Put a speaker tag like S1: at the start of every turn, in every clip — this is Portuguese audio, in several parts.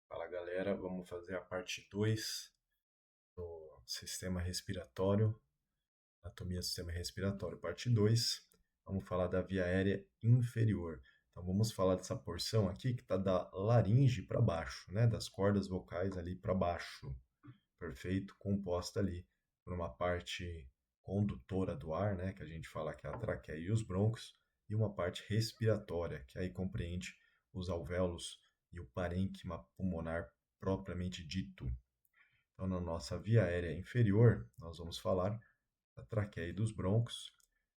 S1: Fala galera, vamos fazer a parte 2 do sistema respiratório, anatomia do sistema respiratório, parte 2. Vamos falar da via aérea inferior. Então vamos falar dessa porção aqui que está da laringe para baixo, né? Das cordas vocais ali para baixo, perfeito? Composta ali por uma parte condutora do ar, né? Que a gente fala que é a traqueia e os brônquios, e uma parte respiratória, que aí compreende os alvéolos e o parênquima pulmonar propriamente dito. Então, na nossa via aérea inferior, nós vamos falar da traqueia e dos brônquios,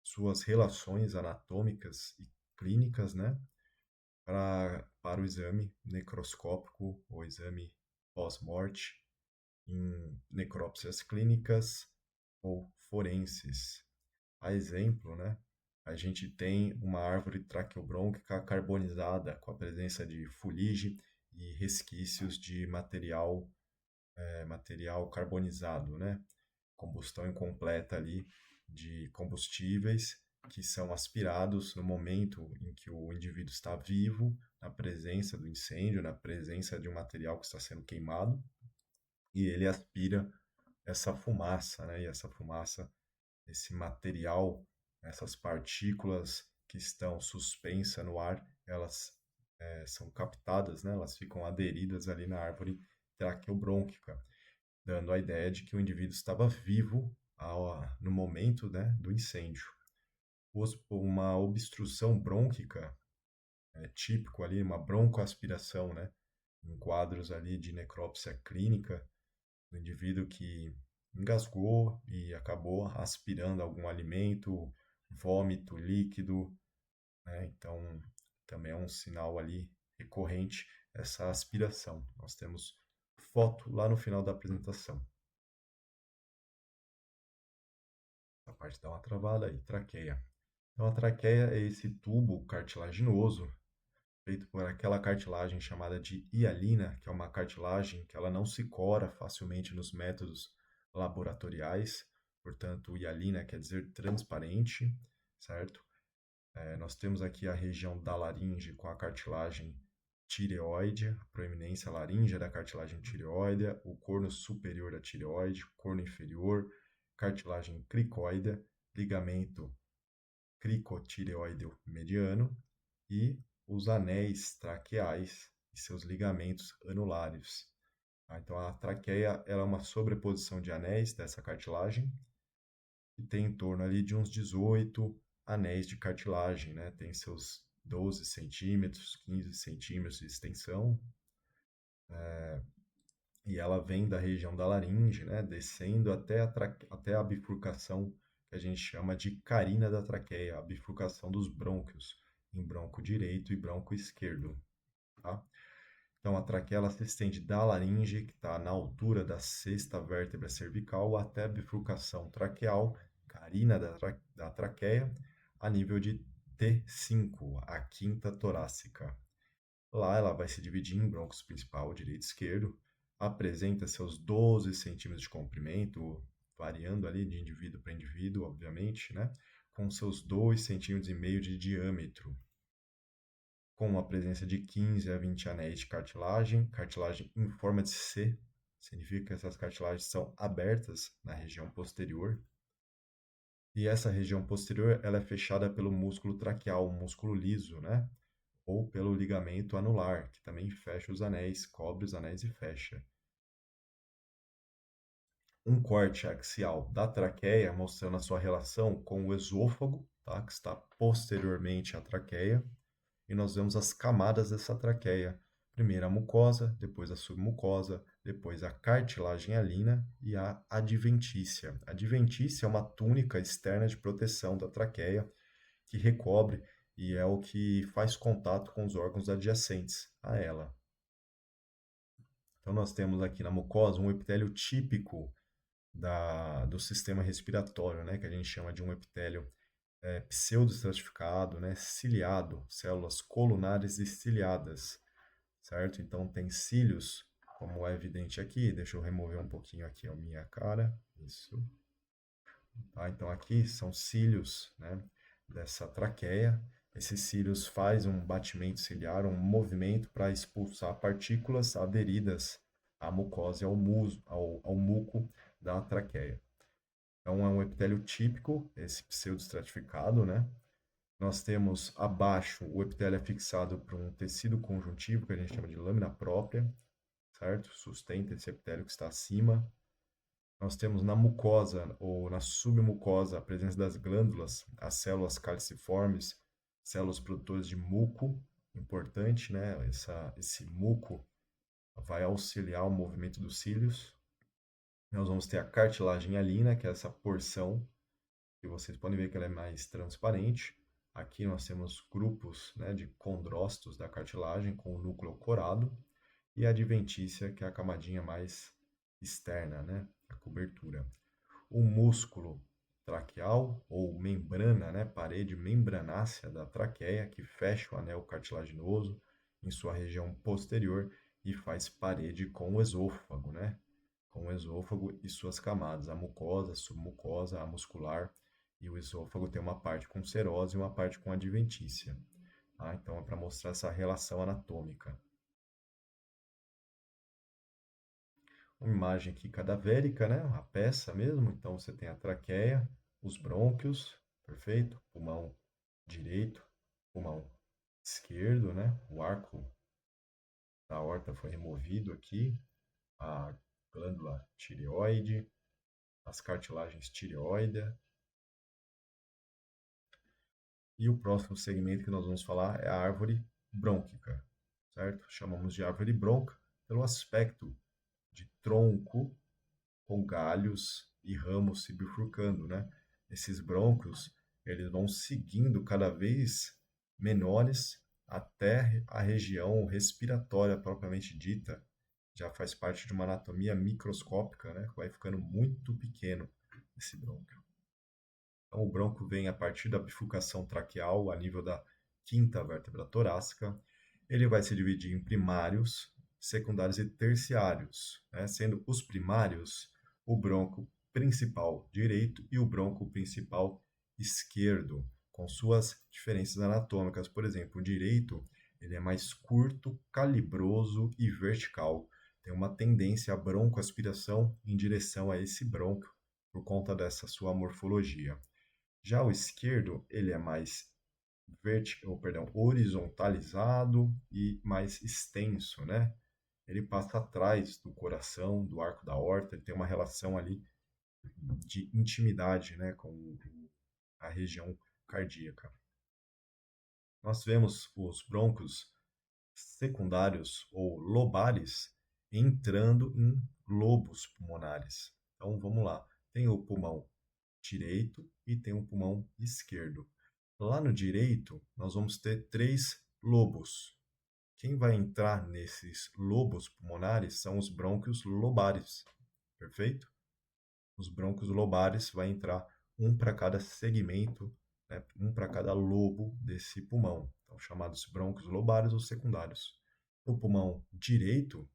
S1: suas relações anatômicas e clínicas, né, para o exame necroscópico ou exame pós-morte em necrópsias clínicas ou forenses. A exemplo, né, a gente tem uma árvore traqueobrônquica carbonizada com a presença de fuligem e resquícios de material carbonizado, né? Combustão incompleta ali de combustíveis que são aspirados no momento em que o indivíduo está vivo, na presença do incêndio, na presença de um material que está sendo queimado, e ele aspira essa fumaça, né? E essa fumaça, esse material, essas partículas que estão suspensas no ar, elas são captadas, né? Elas ficam aderidas ali na árvore traqueobrônquica, dando a ideia de que o indivíduo estava vivo no momento, né, do incêndio. Uma obstrução brônquica é típico ali, uma broncoaspiração, né, em quadros ali de necrópsia clínica, do indivíduo que engasgou e acabou aspirando algum alimento, vômito líquido, né? Então, também é um sinal ali recorrente essa aspiração. Nós temos foto lá no final da apresentação. A parte dá uma travada aí, traqueia. Então, a traqueia é esse tubo cartilaginoso feito por aquela cartilagem chamada de hialina, que é uma cartilagem que ela não se cora facilmente nos métodos laboratoriais, portanto, hialina quer dizer transparente, certo? Nós temos aqui a região da laringe com a cartilagem tireoide, a proeminência laríngea da cartilagem tireoide, o corno superior da tireoide, corno inferior, cartilagem cricoide, ligamento cricotireoideo mediano e os anéis traqueais e seus ligamentos anulares. Então, a traqueia ela é uma sobreposição de anéis dessa cartilagem e tem em torno ali de uns 18 anéis de cartilagem, né? Tem seus 12 centímetros, 15 centímetros de extensão, e ela vem da região da laringe, né? Descendo até a bifurcação que a gente chama de carina da traqueia, a bifurcação dos brônquios, em brônquio direito e brônquio esquerdo, tá? Então, a traqueia ela se estende da laringe, que está na altura da sexta vértebra cervical, até a bifurcação traqueal, carina da traqueia, a nível de T5, a quinta torácica. Lá ela vai se dividir em brônquios principal, direito e esquerdo, apresenta seus 12 centímetros de comprimento, variando ali de indivíduo para indivíduo, obviamente, né? Com seus 2,5 centímetros de diâmetro, com a presença de 15 a 20 anéis de cartilagem, cartilagem em forma de C, significa que essas cartilagens são abertas na região posterior. E essa região posterior ela é fechada pelo músculo traqueal, um músculo liso, né? Ou pelo ligamento anular, que também fecha os anéis, cobre os anéis e fecha. Um corte axial da traqueia, mostrando a sua relação com o esôfago, tá? Que está posteriormente à traqueia, e nós vemos as camadas dessa traqueia. Primeiro a mucosa, depois a submucosa, depois a cartilagem alina e a adventícia. A adventícia é uma túnica externa de proteção da traqueia que recobre e é o que faz contato com os órgãos adjacentes a ela. Então nós temos aqui na mucosa um epitélio típico do sistema respiratório, né, que a gente chama de um epitélio pseudoestratificado, né, ciliado, células colunares e ciliadas, certo? Então tem cílios, como é evidente aqui. Deixa eu remover um pouquinho aqui a minha cara. Isso. Tá? Então aqui são cílios, né, dessa traqueia. Esses cílios faz um batimento ciliar, um movimento para expulsar partículas aderidas à mucosa e ao muco da traqueia. Então, é um epitélio típico, esse pseudoestratificado, né? Nós temos abaixo, o epitélio é fixado por um tecido conjuntivo, que a gente chama de lâmina própria, certo? Sustenta esse epitélio que está acima. Nós temos na mucosa ou na submucosa a presença das glândulas, as células caliciformes, células produtoras de muco, importante, né? Esse muco vai auxiliar o movimento dos cílios. Nós vamos ter a cartilagem hialina, que é essa porção, que vocês podem ver que ela é mais transparente. Aqui nós temos grupos, né, de condrócitos da cartilagem com o núcleo corado e a adventícia, que é a camadinha mais externa, né, a cobertura. O músculo traqueal ou membrana, né, parede membranácea da traqueia, que fecha o anel cartilaginoso em sua região posterior e faz parede com o esôfago, né, com o esôfago e suas camadas, a mucosa, a submucosa, a muscular, e o esôfago tem uma parte com serose e uma parte com adventícia. Tá? Então é para mostrar essa relação anatômica. Uma imagem aqui cadavérica, né? A peça mesmo. Então você tem a traqueia, os brônquios, perfeito? Pulmão direito, pulmão esquerdo, né? O arco da aorta foi removido aqui, a glândula tireoide, as cartilagens tireoide. E o próximo segmento que nós vamos falar é a árvore brônquica, certo? Chamamos de árvore brônquica pelo aspecto de tronco com galhos e ramos se bifurcando, né? Esses brônquios, eles vão seguindo cada vez menores até a região respiratória propriamente dita, já faz parte de uma anatomia microscópica, né? Vai ficando muito pequeno esse brônquio. Então, o brônquio vem a partir da bifurcação traqueal, a nível da quinta vértebra torácica. Ele vai se dividir em primários, secundários e terciários, né? Sendo os primários o brônquio principal direito e o brônquio principal esquerdo, com suas diferenças anatômicas. Por exemplo, o direito ele é mais curto, calibroso e vertical. Tem uma tendência à broncoaspiração em direção a esse brônquio por conta dessa sua morfologia. Já o esquerdo, ele é mais horizontalizado e mais extenso, né? Ele passa atrás do coração, do arco da aorta, ele tem uma relação ali de intimidade, né, com a região cardíaca. Nós vemos os brônquios secundários ou lobares entrando em lobos pulmonares. Então vamos lá. Tem o pulmão direito e tem o pulmão esquerdo. Lá no direito, nós vamos ter 3 lobos. Quem vai entrar nesses lobos pulmonares são os brônquios lobares, perfeito? Os brônquios lobares vai entrar um para cada segmento, né, um para cada lobo desse pulmão, então chamados brônquios lobares ou secundários. No pulmão direito,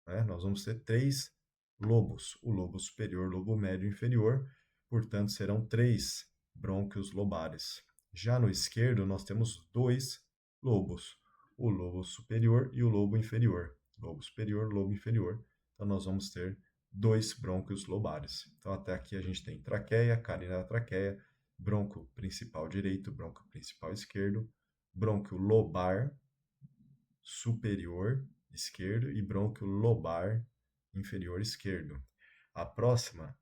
S1: né, nós vamos ter 3 lobos, o lobo superior, lobo médio e inferior, portanto serão 3 brônquios lobares. Já no esquerdo, nós temos 2 lobos, o lobo superior e o lobo inferior. Lobo superior, lobo inferior. Então nós vamos ter 2 brônquios lobares. Então até aqui a gente tem traqueia, carina da traqueia, brônquio principal direito, brônquio principal esquerdo, brônquio lobar superior esquerdo e brônquio lobar inferior esquerdo. A próxima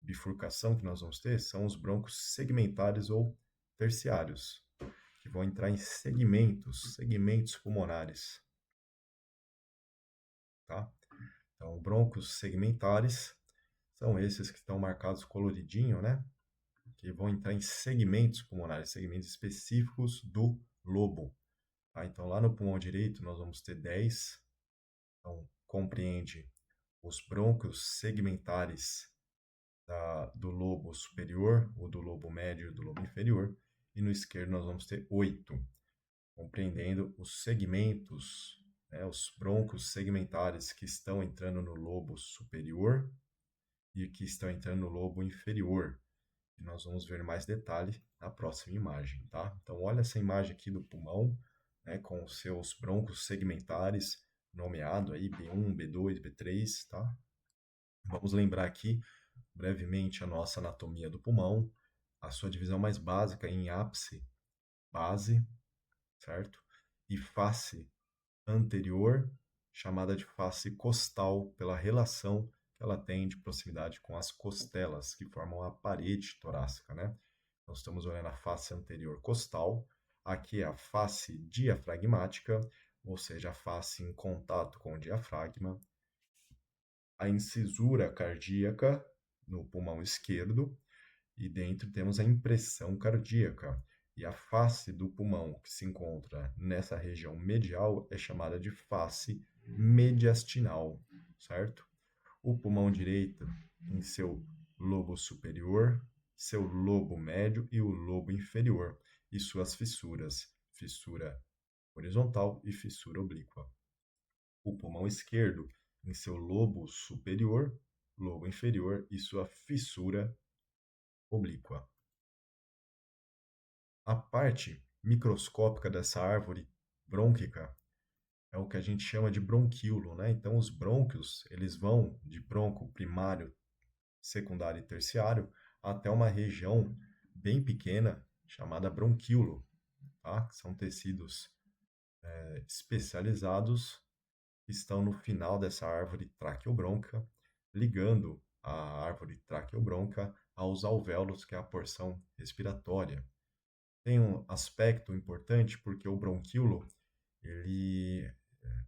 S1: bifurcação que nós vamos ter são os brônquios segmentares ou terciários, que vão entrar em segmentos pulmonares, tá? Então, brônquios segmentares são esses que estão marcados coloridinho, né? Que vão entrar em segmentos pulmonares, segmentos específicos do lobo. Tá? Então, lá no pulmão direito, nós vamos ter 10. Então, compreende os brônquios segmentares do lobo superior, o do lobo médio e do lobo inferior. E no esquerdo, nós vamos ter 8, compreendendo os segmentos, né, os brônquios segmentares que estão entrando no lobo superior e que estão entrando no lobo inferior. E nós vamos ver mais detalhe na próxima imagem, tá? Então, olha essa imagem aqui do pulmão, né, com os seus broncos segmentares, nomeado aí B1, B2, B3, tá? Vamos lembrar aqui brevemente a nossa anatomia do pulmão, a sua divisão mais básica em ápice, base, certo? E face anterior, chamada de face costal, pela relação que ela tem de proximidade com as costelas, que formam a parede torácica, né? Nós estamos olhando a face anterior costal, aqui é a face diafragmática, ou seja, a face em contato com o diafragma, a incisura cardíaca no pulmão esquerdo, e dentro temos a impressão cardíaca. E a face do pulmão que se encontra nessa região medial é chamada de face mediastinal, certo? O pulmão direito em seu lobo superior, seu lobo médio e o lobo inferior, e suas fissuras, fissura horizontal e fissura oblíqua. O pulmão esquerdo em seu lobo superior, lobo inferior e sua fissura oblíqua. A parte microscópica dessa árvore brônquica é o que a gente chama de bronquíolo, né? Então, os brônquios, eles vão de bronco primário, secundário e terciário até uma região bem pequena chamada bronquíolo, tá? Que são tecidos especializados que estão no final dessa árvore traqueobronca, ligando a árvore traqueobronca aos alvéolos, que é a porção respiratória. Tem um aspecto importante porque o bronquíolo ele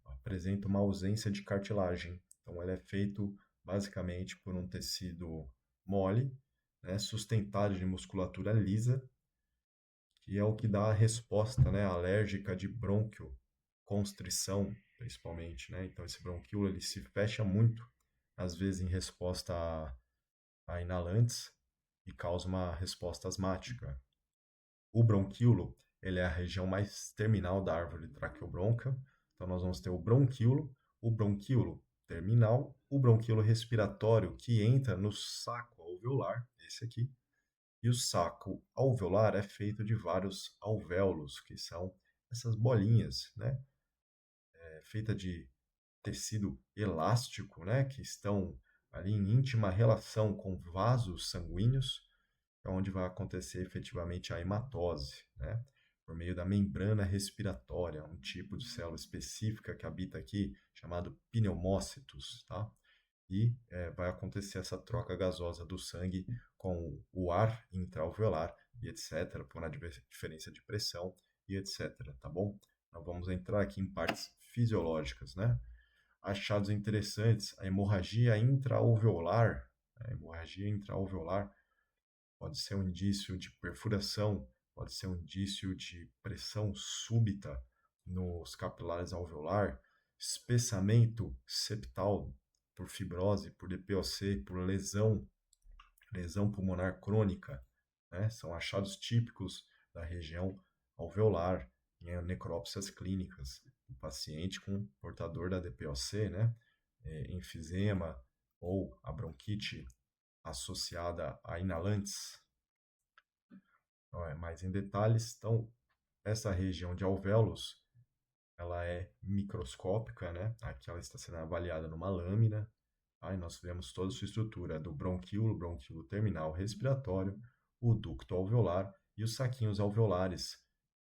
S1: apresenta uma ausência de cartilagem. Então, ele é feito basicamente por um tecido mole, né, sustentado de musculatura lisa, que é o que dá a resposta, né, alérgica de brônquio, constrição, principalmente, né? Então, esse bronquíolo ele se fecha muito, às vezes em resposta a inalantes, e causa uma resposta asmática. O bronquíolo, ele é a região mais terminal da árvore traqueobronca. Então, nós vamos ter o bronquíolo terminal, o bronquíolo respiratório, que entra no saco alveolar, esse aqui. E o saco alveolar é feito de vários alvéolos, que são essas bolinhas, né? É feita de tecido elástico, né? Que estão ali em íntima relação com vasos sanguíneos, onde vai acontecer efetivamente a hematose, né? Por meio da membrana respiratória, um tipo de célula específica que habita aqui, chamado pneumócitos, tá? E vai acontecer essa troca gasosa do sangue com o ar intraalveolar e etc., por uma diferença de pressão e etc., tá bom? Nós vamos entrar aqui em partes fisiológicas, né? Achados interessantes, a hemorragia intraalveolar pode ser um indício de perfuração, pode ser um indício de pressão súbita nos capilares alveolar, espessamento septal por fibrose, por DPOC, por lesão pulmonar crônica, né? São achados típicos da região alveolar em necrópsias clínicas. O paciente com portador da DPOC, né? Enfisema ou a bronquite associada a inalantes. Mais em detalhes, então, essa região de alvéolos, ela é microscópica, né? Aqui ela está sendo avaliada numa lâmina. Aí nós vemos toda a sua estrutura do bronquíolo terminal respiratório, o ducto alveolar e os saquinhos alveolares,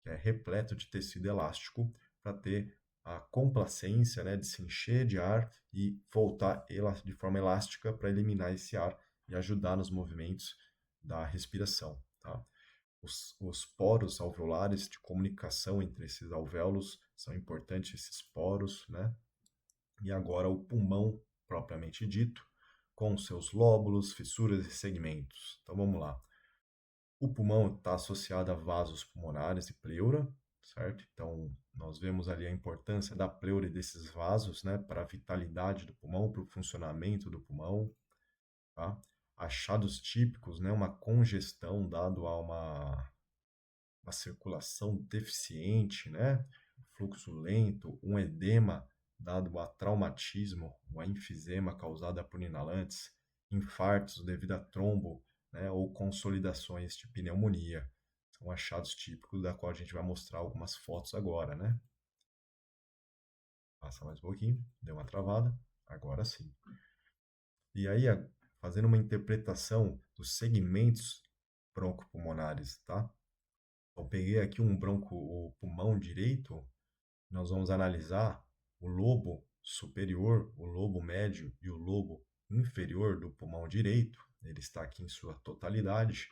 S1: que é repleto de tecido elástico para ter a complacência, né, de se encher de ar e voltar de forma elástica para eliminar esse ar e ajudar nos movimentos da respiração, tá? Os poros alveolares de comunicação entre esses alvéolos são importantes, esses poros, né? E agora o pulmão propriamente dito, com seus lóbulos, fissuras e segmentos. Então vamos lá. O pulmão está associado a vasos pulmonares e pleura, certo? Então nós vemos ali a importância da pleura e desses vasos, né, para a vitalidade do pulmão, para o funcionamento do pulmão, tá? Achados típicos, né, uma congestão dado a uma circulação deficiente, né? Fluxo lento, um edema dado a traumatismo, a enfisema causada por inalantes, infartos devido a trombo, né? Ou consolidações de pneumonia. São achados típicos da qual a gente vai mostrar algumas fotos agora, né? Passa mais um pouquinho, deu uma travada, agora sim. E aí, fazendo uma interpretação dos segmentos broncopulmonares, tá? Eu peguei aqui o pulmão direito, nós vamos analisar o lobo superior, o lobo médio e o lobo inferior do pulmão direito. Ele está aqui em sua totalidade,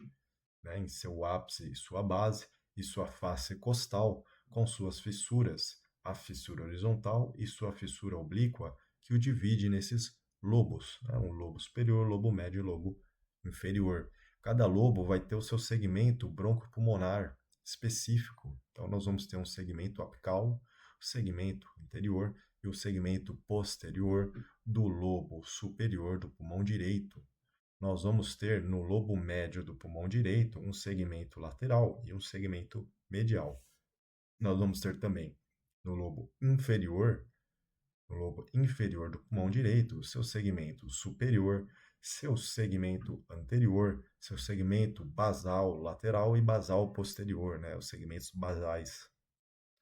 S1: né, em seu ápice e sua base, e sua face costal, com suas fissuras, a fissura horizontal e sua fissura oblíqua, que o divide nesses lobos, né, um lobo superior, lobo médio e lobo inferior. Cada lobo vai ter o seu segmento broncopulmonar específico. Então, nós vamos ter um segmento apical, o segmento anterior e o segmento posterior do lobo superior do pulmão direito. Nós vamos ter no lobo médio do pulmão direito um segmento lateral e um segmento medial. Nós vamos ter também no lobo inferior do pulmão direito, o seu segmento superior, seu segmento anterior, seu segmento basal lateral e basal posterior, né? Os segmentos basais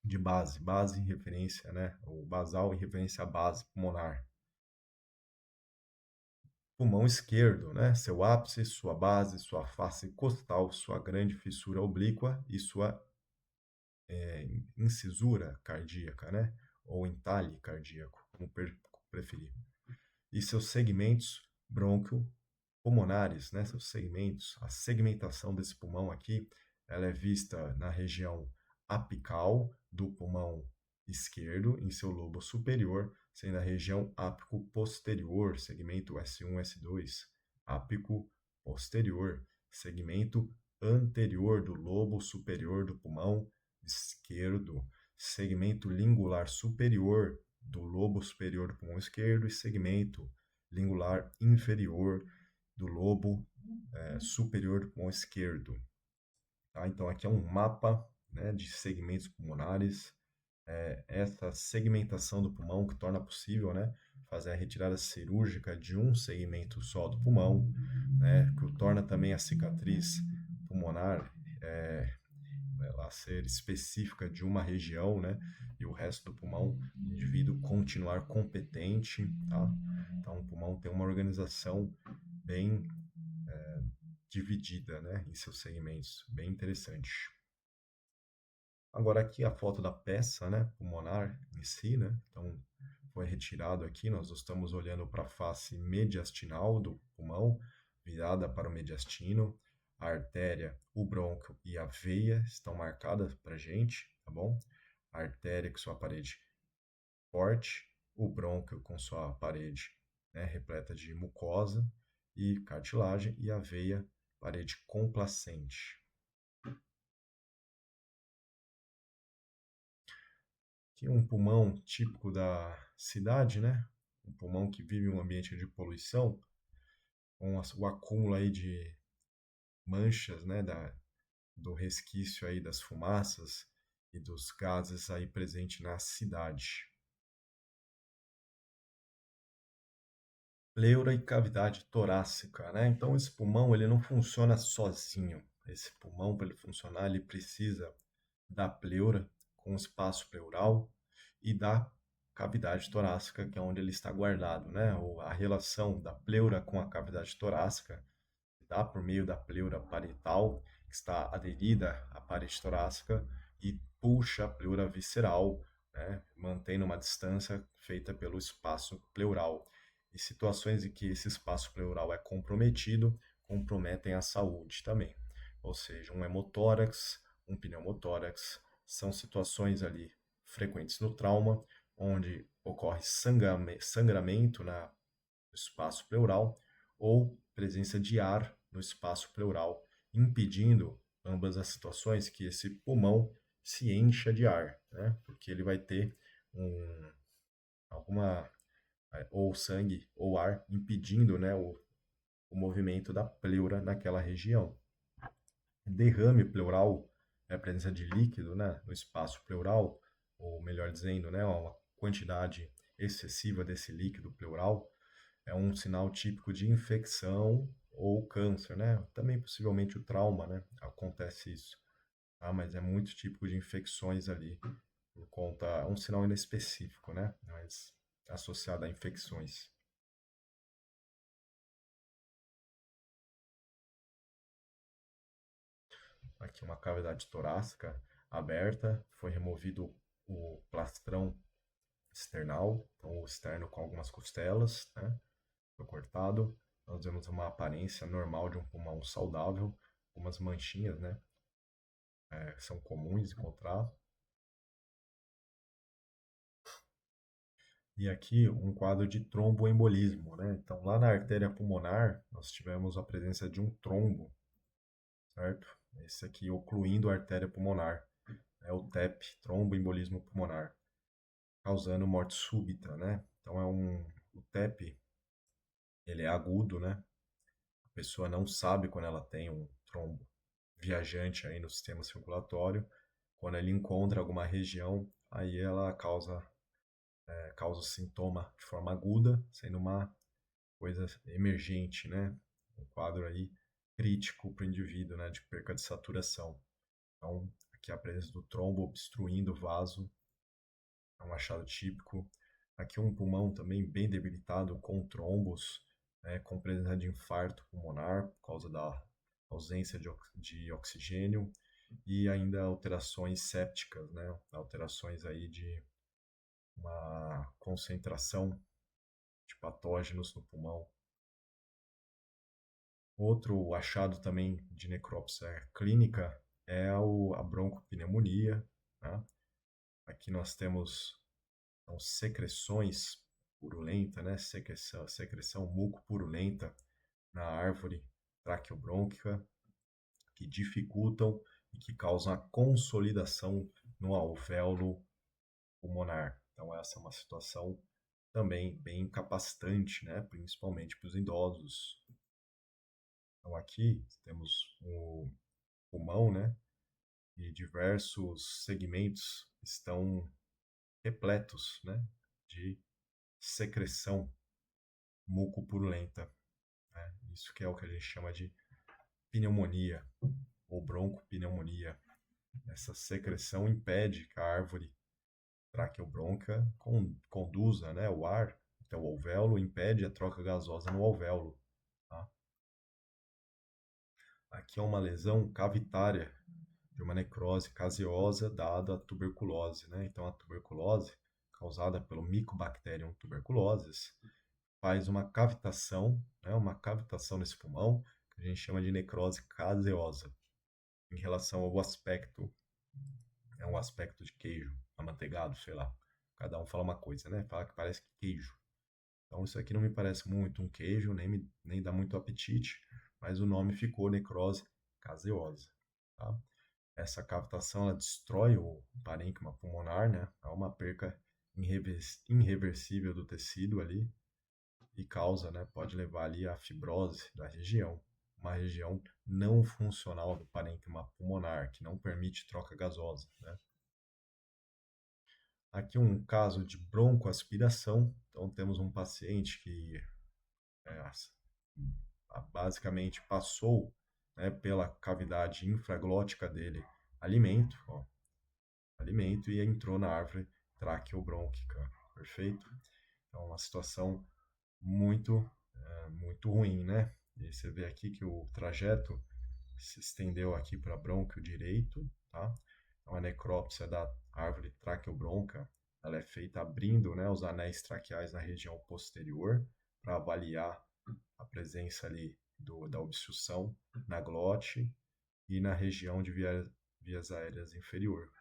S1: de base, base em referência, né? O basal em referência à base pulmonar. Pulmão esquerdo, né? Seu ápice, sua base, sua face costal, sua grande fissura oblíqua e sua incisura cardíaca, né? Ou entalhe cardíaco, como preferir. E seus segmentos bronquiopulmonares, né? Seus segmentos, a segmentação desse pulmão aqui, ela é vista na região apical do pulmão esquerdo, em seu lobo superior, sendo a região ápico posterior, segmento S1, S2, ápico posterior, segmento anterior do lobo superior do pulmão esquerdo, segmento lingular superior do lobo superior do pulmão esquerdo e segmento lingular inferior do lobo superior do pulmão esquerdo. Tá? Então, aqui é um mapa, né, de segmentos pulmonares, essa segmentação do pulmão que torna possível, né, fazer a retirada cirúrgica de um segmento só do pulmão, né, que o torna também a cicatriz pulmonar ela ser específica de uma região, né, e o resto do pulmão, o indivíduo continuar competente, tá? Então, o pulmão tem uma organização bem dividida, né, em seus segmentos, bem interessante. Agora aqui a foto da peça, né, pulmonar em si, né? Então foi retirado aqui, nós estamos olhando para a face mediastinal do pulmão, virada para o mediastino. A artéria, o brônquio e a veia estão marcadas para gente, tá bom? A artéria com sua parede forte, o brônquio com sua parede, né, repleta de mucosa e cartilagem, e a veia, parede complacente. Que é um pulmão típico da cidade, né? Um pulmão que vive em um ambiente de poluição, com o acúmulo aí de manchas, né, do resquício aí das fumaças e dos gases aí presente na cidade. Pleura e cavidade torácica, né? Então esse pulmão ele não funciona sozinho. Esse pulmão, para ele funcionar, ele precisa da pleura com espaço pleural e da cavidade torácica, que é onde ele está guardado, né? Ou a relação da pleura com a cavidade torácica dá por meio da pleura parietal, que está aderida à parede torácica e puxa a pleura visceral, né? Mantendo uma distância feita pelo espaço pleural. E situações em que esse espaço pleural é comprometido, comprometem a saúde também. Ou seja, um hemotórax, um pneumotórax, são situações ali frequentes no trauma, onde ocorre sangramento no espaço pleural ou presença de ar no espaço pleural, impedindo ambas as situações que esse pulmão se encha de ar, né? Porque ele vai ter alguma ou sangue ou ar impedindo, né, o movimento da pleura naquela região. Derrame pleural é a presença de líquido, né, no espaço pleural, ou melhor dizendo, né, uma quantidade excessiva desse líquido pleural, é um sinal típico de infecção ou câncer, né? Também possivelmente o trauma, né? Acontece isso. tá? Mas é muito típico de infecções ali, por conta, é um sinal inespecífico, né? Mas associado a infecções. Aqui uma cavidade torácica aberta, foi removido o plastrão external, então o externo com algumas costelas, né? Foi cortado. Nós vemos uma aparência normal de um pulmão saudável, algumas manchinhas, né? São comuns de encontrar. E aqui um quadro de tromboembolismo, né? Então lá na artéria pulmonar nós tivemos a presença de um trombo, certo? Esse aqui ocluindo a artéria pulmonar, é o TEP, tromboembolismo pulmonar, causando morte súbita, né? Então o TEP, ele é agudo, né? A pessoa não sabe quando ela tem um trombo viajante aí no sistema circulatório. Quando ele encontra alguma região, aí ela causa o sintoma de forma aguda, sendo uma coisa emergente, né? Um quadro aí crítico para o indivíduo, né? De perca de saturação. Então, aqui a presença do trombo obstruindo o vaso é um achado típico. Aqui um pulmão também bem debilitado com trombos, né, com presença de infarto pulmonar por causa da ausência de oxigênio e ainda alterações sépticas, né, alterações aí de uma concentração de patógenos no pulmão. Outro achado também de necrópsia clínica é a broncopneumonia, né? Aqui nós temos então, secreções purulenta, né? Secreção mucopurulenta na árvore traqueobrônquica que dificultam e que causam a consolidação no alvéolo pulmonar. Então essa é uma situação também bem incapacitante, né? Principalmente para os idosos. Então aqui temos o pulmão, né? E diversos segmentos estão repletos, né? De secreção mucopurulenta, né? Isso que é o que a gente chama de pneumonia ou broncopneumonia. Essa secreção impede que a árvore traqueobrônquica conduza, né, o ar até o alvéolo, impede a troca gasosa no alvéolo. Tá? Aqui é uma lesão cavitária de uma necrose caseosa dada a tuberculose. Né? Então, a tuberculose, causada pelo Mycobacterium tuberculosis, faz uma cavitação nesse pulmão, que a gente chama de necrose caseosa, em relação ao aspecto, é um aspecto de queijo, amanteigado, sei lá. Cada um fala uma coisa, né? Fala que parece queijo. Então isso aqui não me parece muito um queijo, nem dá muito apetite, mas o nome ficou necrose caseosa. Tá? Essa cavitação ela destrói o parênquima pulmonar, né? É uma perca irreversível do tecido ali, e causa, né, pode levar ali à fibrose da região, uma região não funcional do parênquima pulmonar, que não permite troca gasosa, né? Aqui um caso de broncoaspiração, então temos um paciente que é, basicamente passou, né, pela cavidade infraglótica dele alimento, ó, alimento e entrou na árvore traqueobrônquica, perfeito? Então uma situação muito muito ruim, né? E você vê aqui que o trajeto se estendeu aqui para brônquio direito, tá? Então, a necrópsia da árvore traqueobronca, ela é feita abrindo, né, os anéis traqueais na região posterior para avaliar a presença ali da obstrução na glote e na região de vias aéreas inferior.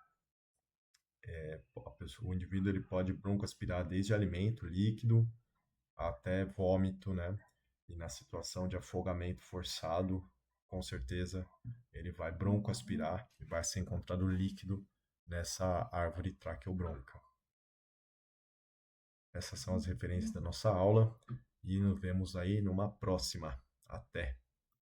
S1: O indivíduo ele pode broncoaspirar desde alimento líquido até vômito, né? E na situação de afogamento forçado, com certeza ele vai broncoaspirar e vai ser encontrado líquido nessa árvore traqueobronca. Essas são as referências da nossa aula e nos vemos aí numa próxima. Até!